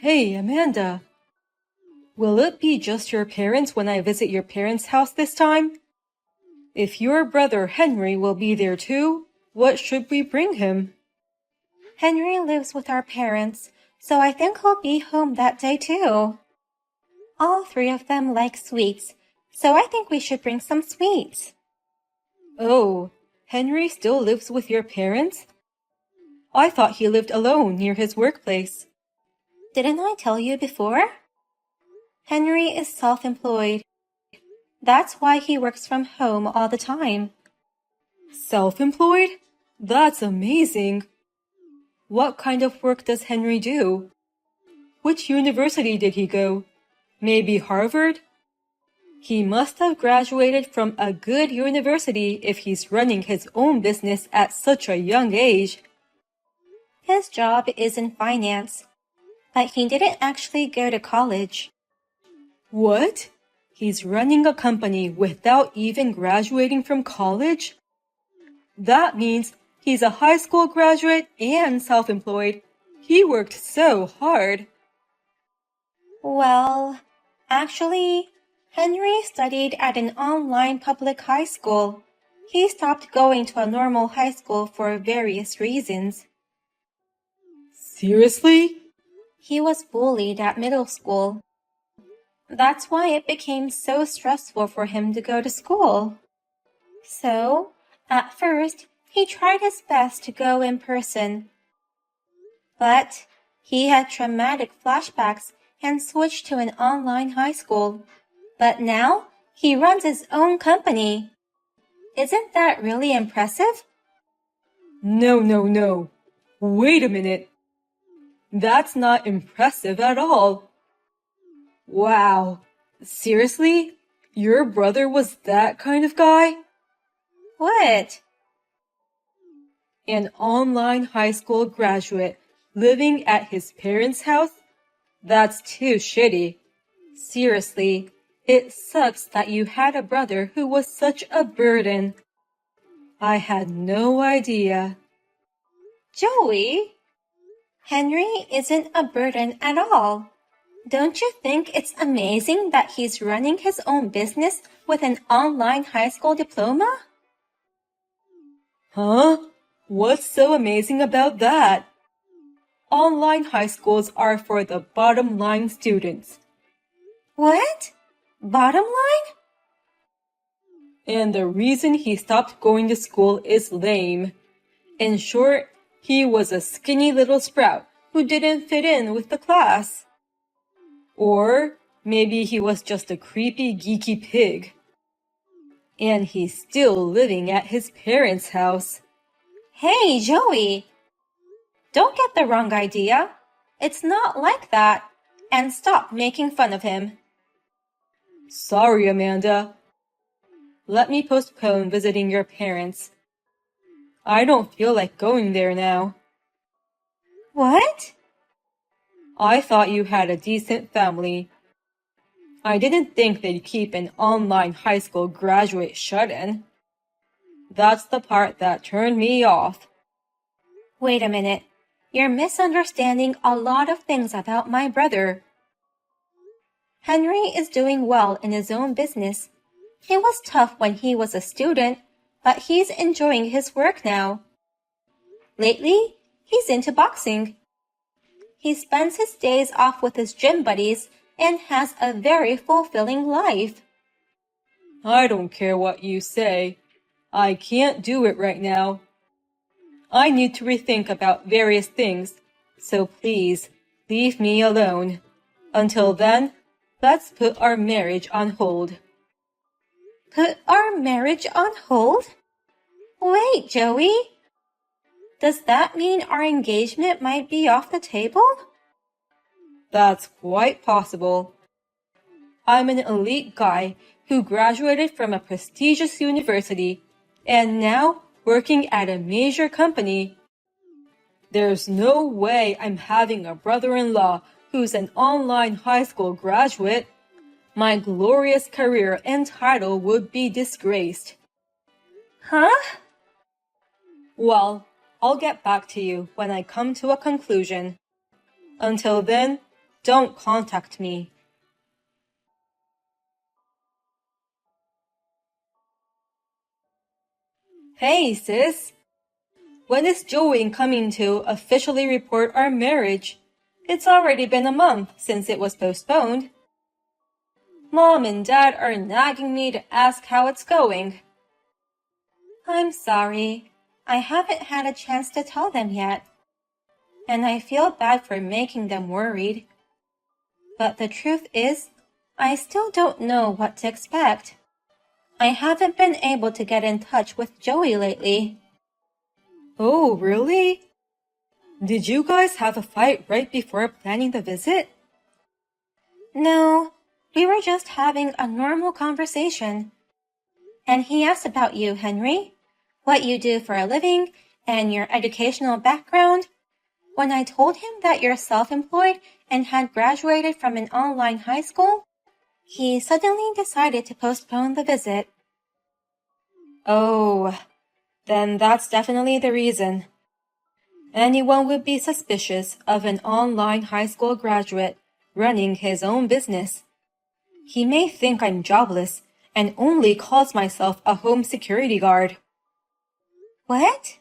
Hey, Amanda. Will it be just your parents when I visit your parents' house this time? If your brother Henry will be there too, what should we bring him? Henry lives with our parents, so I think he'll be home that day too. All three of them like sweets, so I think we should bring some sweets. Oh, Henry still lives with your parents? I thought he lived alone near his workplace. Didn't I tell you before? Henry is self-employed. That's why he works from home all the time. Self-employed? That's amazing. What kind of work does Henry do? Which university did he go? Maybe Harvard? He must have graduated from a good university if he's running his own business at such a young age. His job is in finance, but he didn't actually go to college. What? He's running a company without even graduating from college? That means he's a high school graduate and self-employed. He worked so hard. Well, actually, Henry studied at an online public high school. He stopped going to a normal high school for various reasons. Seriously? He was bullied at middle school. That's why it became so stressful for him to go to school. So, at first, he tried his best to go in person. But he had traumatic flashbacks and switched to an online high school. But now, he runs his own company. Isn't that really impressive? No. Wait a minute. That's not impressive at all. Wow. Seriously? Your brother was that kind of guy? What? An online high school graduate living at his parents' house? That's too shitty. Seriously, it sucks that you had a brother who was such a burden. I had no idea. Joey, Henry isn't a burden at all. Don't you think it's amazing that he's running his own business with an online high school diploma? Huh? What's so amazing about that? Online high schools are for the bottom line students. What? Bottom line? And the reason he stopped going to school is lame. In short, he was a skinny little sprout who didn't fit in with the class. Or maybe he was just a creepy, geeky pig. And he's still living at his parents' house. Hey, Joey! Don't get the wrong idea. It's not like that. And stop making fun of him. Sorry, Amanda. Let me postpone visiting your parents. I don't feel like going there now. What? I thought you had a decent family. I didn't think they'd keep an online high school graduate shut in. That's the part that turned me off. Wait a minute. You're misunderstanding a lot of things about my brother. Henry is doing well in his own business. It was tough when he was a student, but he's enjoying his work now. Lately, he's into boxing. He spends his days off with his gym buddies and has a very fulfilling life. I don't care what you say. I can't do it right now. I need to rethink about various things, so please leave me alone. Until then, let's put our marriage on hold. Put our marriage on hold? Wait, Joey. Does that mean our engagement might be off the table? That's quite possible. I'm an elite guy who graduated from a prestigious university and now working at a major company. There's no way I'm having a brother-in-law who's an online high school graduate. My glorious career and title would be disgraced. Huh? Well, I'll get back to you when I come to a conclusion. Until then, don't contact me. Hey, sis. When is Joey coming to officially report our marriage? It's already been a month since it was postponed. Mom and Dad are nagging me to ask how it's going. I'm sorry. I haven't had a chance to tell them yet. And I feel bad for making them worried. But the truth is, I still don't know what to expect. I haven't been able to get in touch with Joey lately. Oh, really? Did you guys have a fight right before planning the visit? No, we were just having a normal conversation. And he asked about you, Henry, what you do for a living, and your educational background. When I told him that you're self-employed and had graduated from an online high school, he suddenly decided to postpone the visit. Oh, then that's definitely the reason. Anyone would be suspicious of an online high school graduate running his own business. He may think I'm jobless and only calls myself a home security guard. What?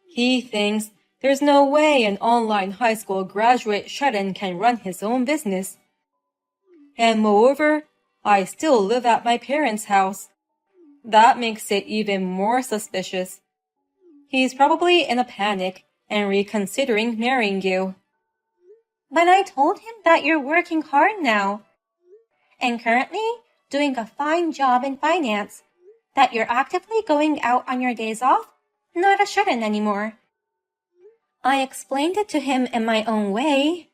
He thinks there's no way an online high school graduate shut-in can run his own business. And moreover, I still live at my parents' house. That makes it even more suspicious. He's probably in a panic and reconsidering marrying you. But I told him that you're working hard now and currently doing a fine job in finance, that you're actively going out on your days off, not a shut-in anymore. I explained it to him in my own way.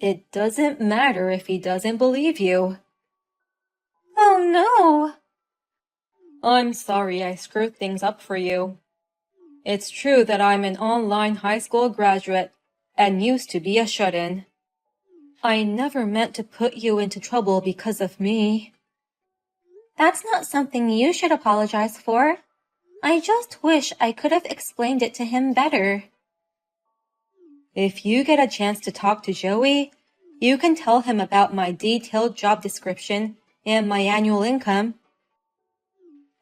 It doesn't matter if he doesn't believe you. Oh no! I'm sorry I screwed things up for you. It's true that I'm an online high school graduate and used to be a shut-in. I never meant to put you into trouble because of me. That's not something you should apologize for. I just wish I could have explained it to him better. If you get a chance to talk to Joey, you can tell him about my detailed job description and my annual income.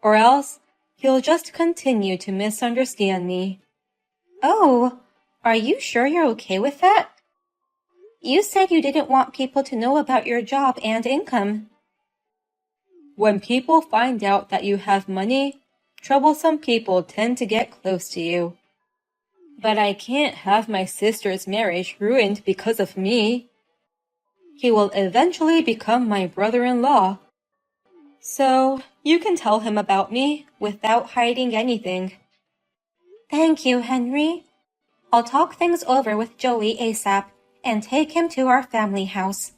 Or else, he'll just continue to misunderstand me. Oh, are you sure you're okay with that? You said you didn't want people to know about your job and income. When people find out that you have money, troublesome people tend to get close to you. But I can't have my sister's marriage ruined because of me. He will eventually become my brother-in-law. So, you can tell him about me without hiding anything. Thank you, Henry. I'll talk things over with Joey ASAP and take him to our family house.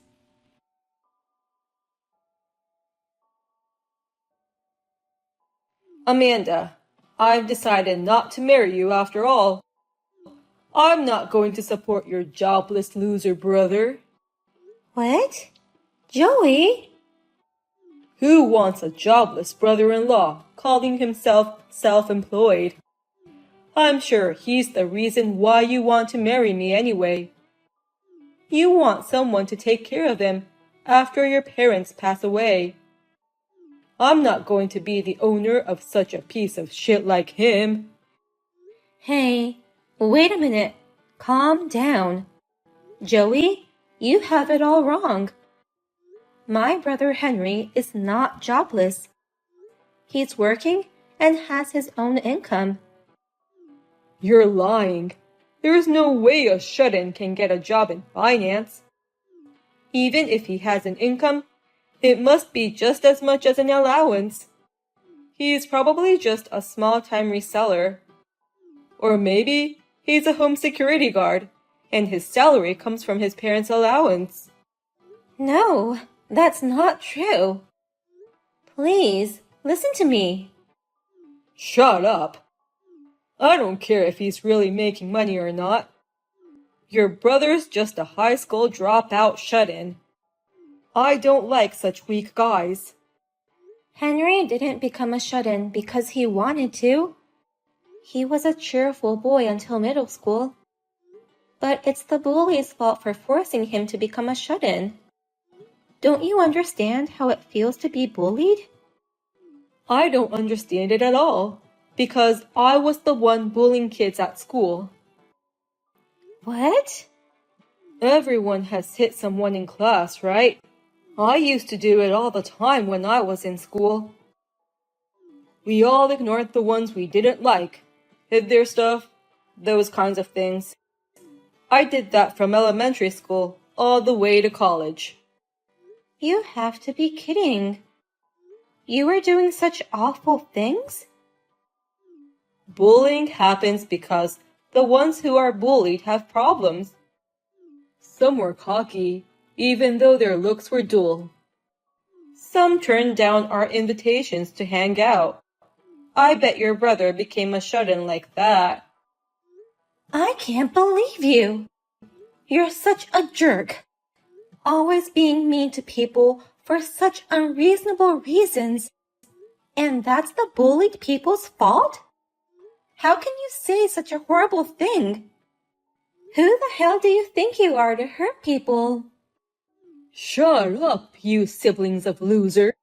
Amanda, I've decided not to marry you after all. I'm not going to support your jobless loser brother. What? Joey? Who wants a jobless brother-in-law calling himself self-employed? I'm sure he's the reason why you want to marry me anyway. You want someone to take care of him after your parents pass away. I'm not going to be the owner of such a piece of shit like him. Hey, wait a minute. Calm down. Joey, you have it all wrong. My brother Henry is not jobless. He's working and has his own income. You're lying. There's no way a shut-in can get a job in finance. Even if he has an income, it must be just as much as an allowance. He's probably just a small-time reseller. Or maybe he's a home security guard, and his salary comes from his parents' allowance. No, that's not true. Please, listen to me. Shut up. I don't care if he's really making money or not. Your brother's just a high school dropout shut-in. I don't like such weak guys. Henry didn't become a shut-in because he wanted to. He was a cheerful boy until middle school. But it's the bully's fault for forcing him to become a shut-in. Don't you understand how it feels to be bullied? I don't understand it at all, because I was the one bullying kids at school. What? Everyone has hit someone in class, right? I used to do it all the time when I was in school. We all ignored the ones we didn't like, hid their stuff, those kinds of things. I did that from elementary school all the way to college. You have to be kidding. You were doing such awful things? Bullying happens because the ones who are bullied have problems. Some were cocky, even though their looks were dull. Some turned down our invitations to hang out. I bet your brother became a shut-in like that. I can't believe you. You're such a jerk. Always being mean to people for such unreasonable reasons. And that's the bullied people's fault? How can you say such a horrible thing? Who the hell do you think you are to hurt people? Shut up, you siblings of losers.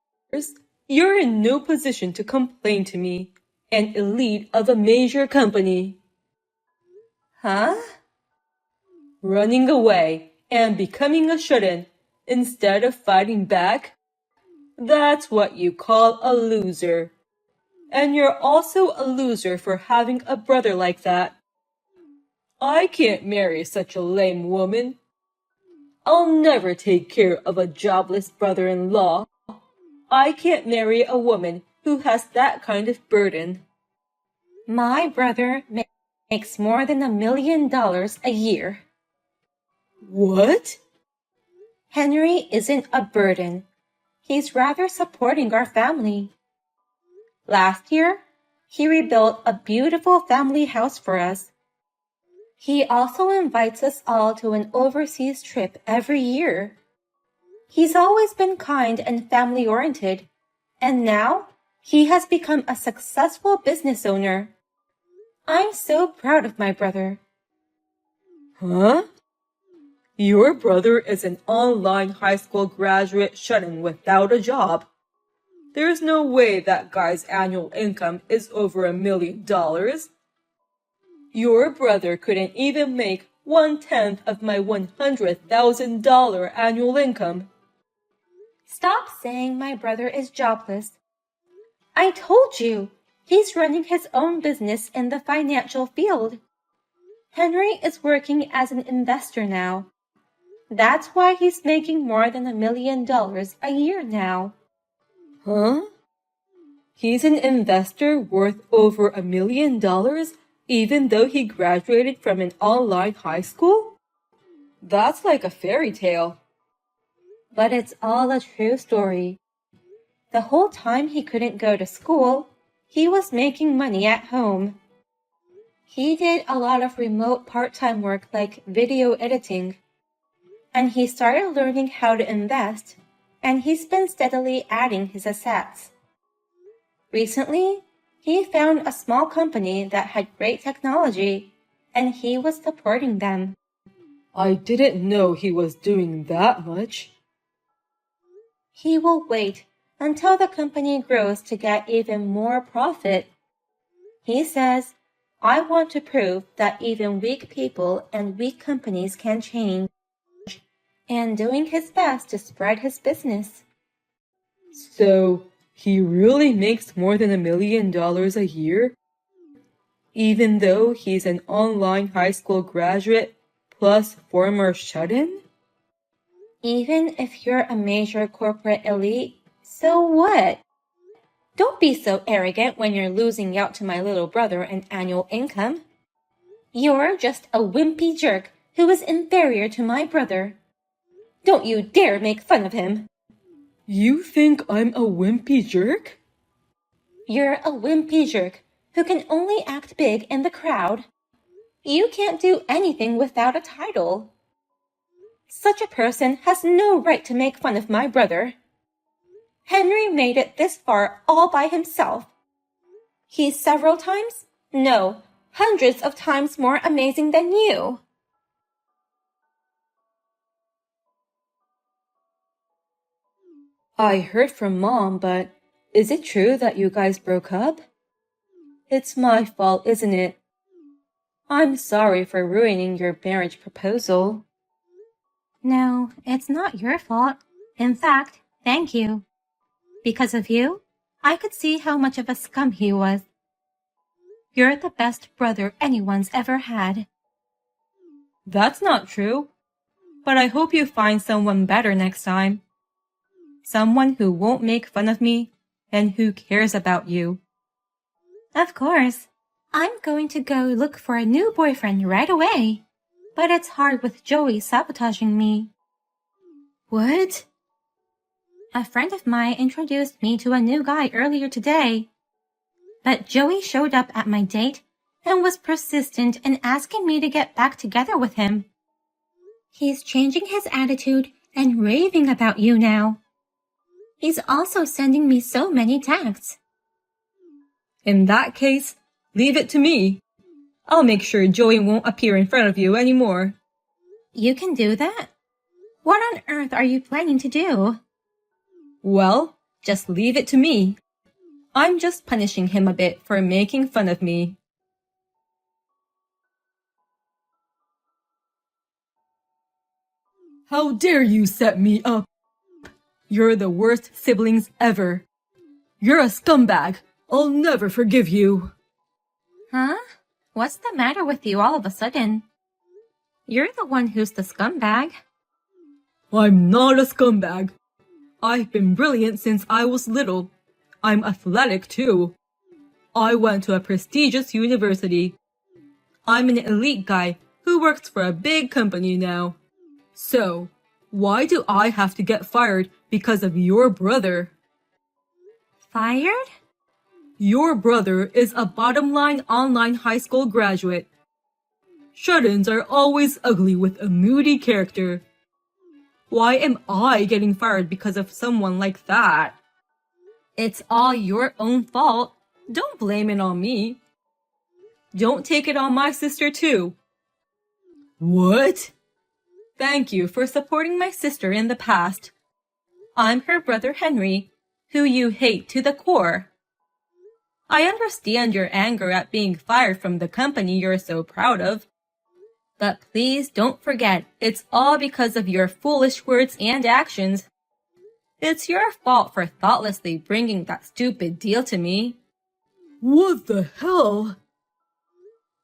You're in no position to complain to me, an elite of a major company. Huh? Running away and becoming a shut-in instead of fighting back? That's what you call a loser. And you're also a loser for having a brother like that. I can't marry such a lame woman. I'll never take care of a jobless brother-in-law. I can't marry a woman who has that kind of burden. My brother makes more than $1 million a year. What? Henry isn't a burden. He's rather supporting our family. Last year, he rebuilt a beautiful family house for us. He also invites us all to an overseas trip every year. He's always been kind and family-oriented, and now he has become a successful business owner. I'm so proud of my brother. Huh? Your brother is an online high school graduate shut-in without a job. There's no way that guy's annual income is over $1 million. Your brother couldn't even make 1/10 of my $100,000 annual income. Stop saying my brother is jobless. I told you, he's running his own business in the financial field. Henry is working as an investor now. That's why he's making more than $1 million a year now. Huh? He's an investor worth over $1 million even though he graduated from an online high school? That's like a fairy tale. But it's all a true story. The whole time he couldn't go to school, he was making money at home. He did a lot of remote part-time work like video editing. And he started learning how to invest, and he's been steadily adding his assets. Recently, he found a small company that had great technology, and he was supporting them. I didn't know he was doing that much. He will wait until the company grows to get even more profit. He says, I want to prove that even weak people and weak companies can change, and doing his best to spread his business. So, he really makes more than $1 million a year? Even though he's an online high school graduate plus former shut-in? Even if you're a major corporate elite, so what? Don't be so arrogant when you're losing out to my little brother in annual income. You're just a wimpy jerk who is inferior to my brother. Don't you dare make fun of him. You think I'm a wimpy jerk? You're a wimpy jerk who can only act big in the crowd. You can't do anything without a title. Such a person has no right to make fun of my brother. Henry made it this far all by himself. He's several times, no, hundreds of times more amazing than you. I heard from Mom, but is it true that you guys broke up? It's my fault, isn't it? I'm sorry for ruining your marriage proposal. No, it's not your fault. In fact, thank you. Because of you, I could see how much of a scum he was. You're the best brother anyone's ever had. That's not true. But I hope you find someone better next time. Someone who won't make fun of me and who cares about you. Of course. I'm going to go look for a new boyfriend right away. But it's hard with Joey sabotaging me. What? A friend of mine introduced me to a new guy earlier today. But Joey showed up at my date and was persistent in asking me to get back together with him. He's changing his attitude and raving about you now. He's also sending me so many texts. In that case, leave it to me. I'll make sure Joey won't appear in front of you anymore. You can do that? What on earth are you planning to do? Well, just leave it to me. I'm just punishing him a bit for making fun of me. How dare you set me up? You're the worst siblings ever. You're a scumbag. I'll never forgive you. Huh? What's the matter with you all of a sudden? You're the one who's the scumbag. I'm not a scumbag. I've been brilliant since I was little. I'm athletic too. I went to a prestigious university. I'm an elite guy who works for a big company now. So, why do I have to get fired because of your brother? Fired? Your brother is a bottom-line online high school graduate. Shut-ins are always ugly with a moody character. Why am I getting fired because of someone like that? It's all your own fault. Don't blame it on me. Don't take it on my sister too. What? Thank you for supporting my sister in the past. I'm her brother Henry, who you hate to the core. I understand your anger at being fired from the company you're so proud of. But please don't forget, it's all because of your foolish words and actions. It's your fault for thoughtlessly bringing that stupid deal to me. What the hell?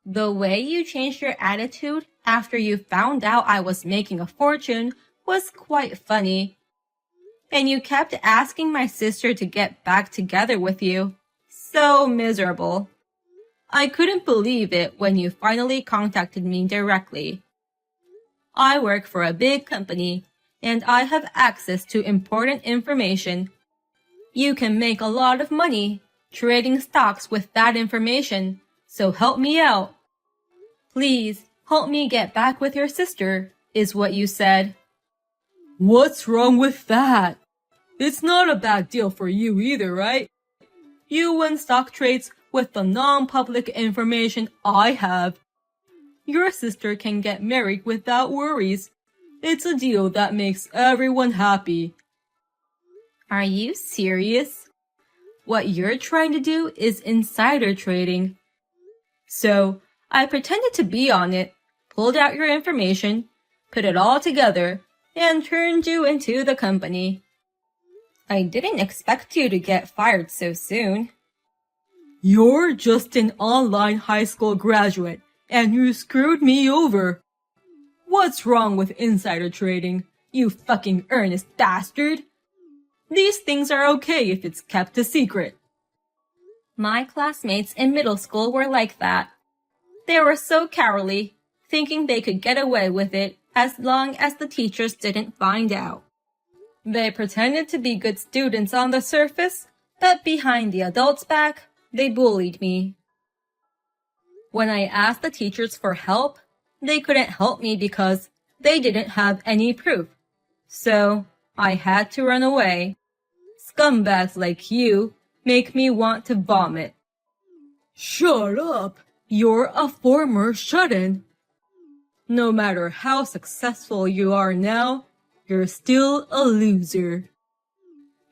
The way you changed your attitude after you found out I was making a fortune was quite funny. And you kept asking my sister to get back together with you. So miserable. I couldn't believe it when you finally contacted me directly. I work for a big company, and I have access to important information. You can make a lot of money trading stocks with that information, so help me out. Please, help me get back with your sister, is what you said. What's wrong with that? It's not a bad deal for you either, right? You win stock trades with the non-public information I have. Your sister can get married without worries. It's a deal that makes everyone happy. Are you serious? What you're trying to do is insider trading. So, I pretended to be on it, pulled out your information, put it all together, and turned you into the company. I didn't expect you to get fired so soon. You're just an online high school graduate, and you screwed me over. What's wrong with insider trading, you fucking earnest bastard? These things are okay if it's kept a secret. My classmates in middle school were like that. They were so cowardly, thinking they could get away with it as long as the teachers didn't find out. They pretended to be good students on the surface, but behind the adults' back, they bullied me. When I asked the teachers for help, they couldn't help me because they didn't have any proof. So, I had to run away. Scumbags like you make me want to vomit. Shut up! You're a former shut-in. No matter how successful you are now, you're still a loser.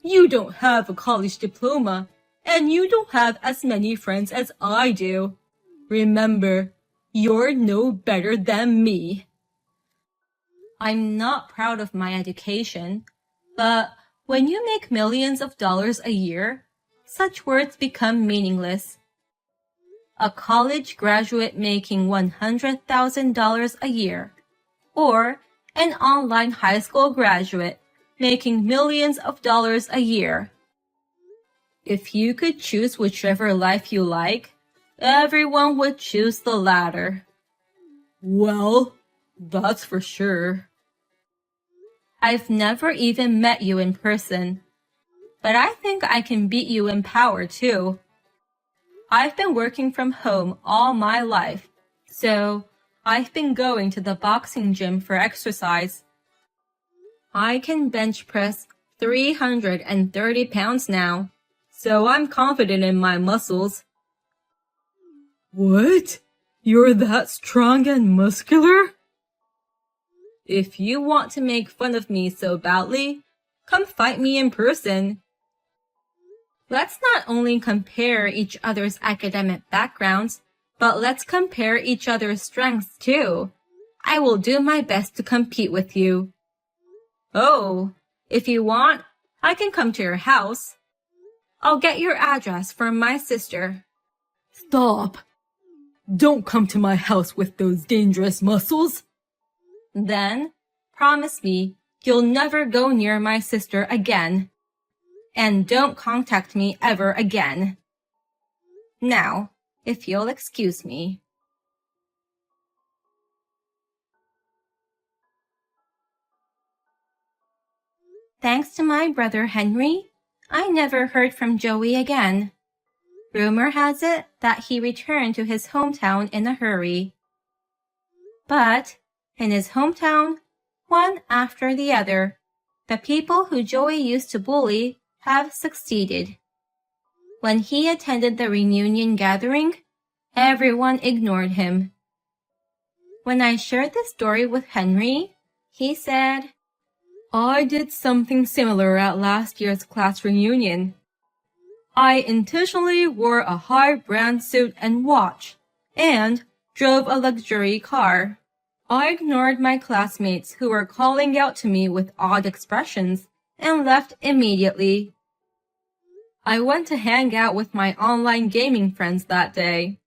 You don't have a college diploma, and you don't have as many friends as I do. Remember, you're no better than me. I'm not proud of my education, but when you make millions of dollars a year, such words become meaningless. A college graduate making $100,000 a year, or an online high school graduate making millions of dollars a year. If you could choose whichever life you like, everyone would choose the latter. Well, that's for sure. I've never even met you in person, but I think I can beat you in power too. I've been working from home all my life, so I've been going to the boxing gym for exercise. I can bench press 330 pounds now, so I'm confident in my muscles. What? You're that strong and muscular? If you want to make fun of me so badly, come fight me in person. Let's not only compare each other's academic backgrounds, but let's compare each other's strengths too. I will do my best to compete with you. Oh, if you want, I can come to your house. I'll get your address from my sister. Stop. Don't come to my house with those dangerous muscles. Then, promise me you'll never go near my sister again. And don't contact me ever again. Now, if you'll excuse me. Thanks to my brother Henry, I never heard from Joey again. Rumor has it that he returned to his hometown in a hurry. But, in his hometown, one after the other, the people who Joey used to bully have succeeded. When he attended the reunion gathering, everyone ignored him. When I shared this story with Henry, he said, I did something similar at last year's class reunion. I intentionally wore a high-brand suit and watch, and drove a luxury car. I ignored my classmates who were calling out to me with odd expressions and left immediately. I went to hang out with my online gaming friends that day.